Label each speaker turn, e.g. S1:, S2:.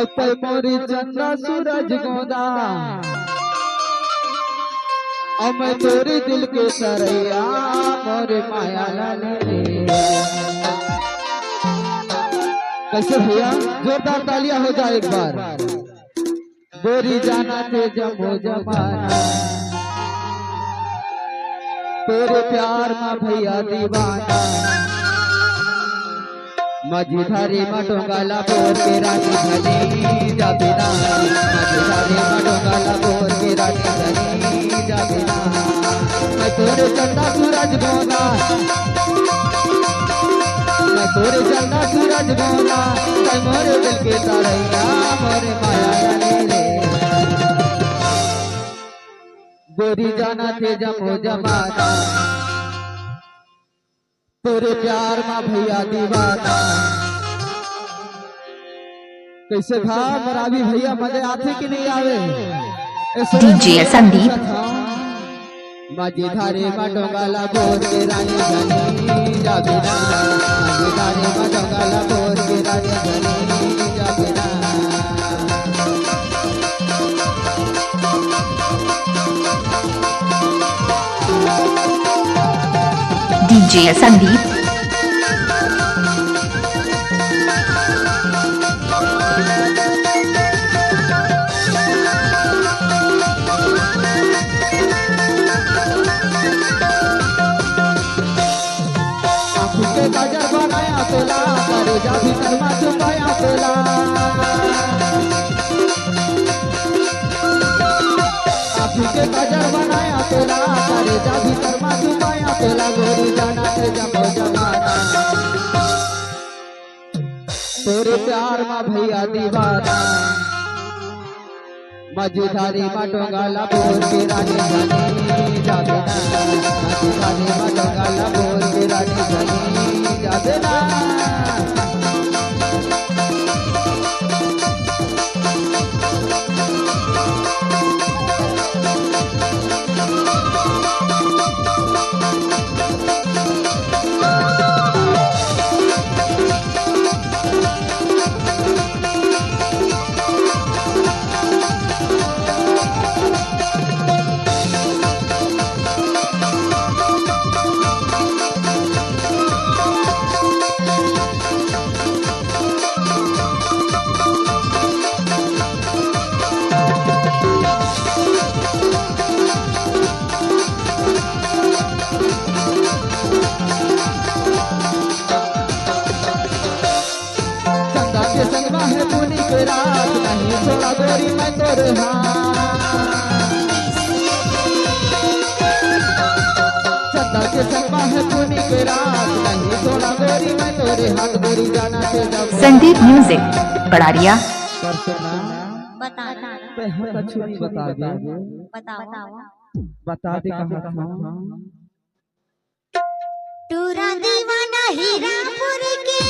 S1: मोरी चंदा सूरज गोदा मैं तोरे दिल के सरैया मोरे माया लाले कैसे भैया जोरदार तालियां हो जाए एक बार। गोरी जाना थे जमो जमाना तेरे प्यार में भैया दीवाना मझधारी मटोंगाला बोर के रानी धनी जाबिना मझधारी मटोंगाला बोर के रानी धनी जाबिना मैं तोरे चंदा सूरज गोदा मैं तोरे चंदा सूरज गोदा मैं मोरे दिल के तरैया मोरे माया लाले गोरी जाना थे जमो जमाना तेरे प्यार में भैया दीवाना कैसे था मरावी भैया मजे आते कि नहीं आवे
S2: डीजे संदीप
S1: मझधारे मटोंगाला बोर के रानी धनी जाबिना मझधारे मटोंगाला बोर के रानी धनी जाबिना
S2: डीजे संदीप
S1: गजर बनाया तोला करे जा भीतर में छुपाया तोला आँखी के गजर बनाया तोला करे जा भीतर में छुपाया तोला गोरी जाना थे जमो जमाना तोरे प्यार में भैया दीवाना मझधारी मटोंगाला बोर के रानी धनी जाबिना मझधारी मटोंगाला बोर के रानी धनी जाबिना संगवा है पुनी के रात नहीं छोड़ा गोरी मैं तोरे चंदा के संगवा है पुनी के रात नहीं छोड़ा गोरी मैं तोरे हाथ गोरी जाना थे जब
S2: संदीप म्यूजिक पड़ारिया
S1: बता दे बता दे कहाँ था
S3: टूरा दीवाना हीरापुर के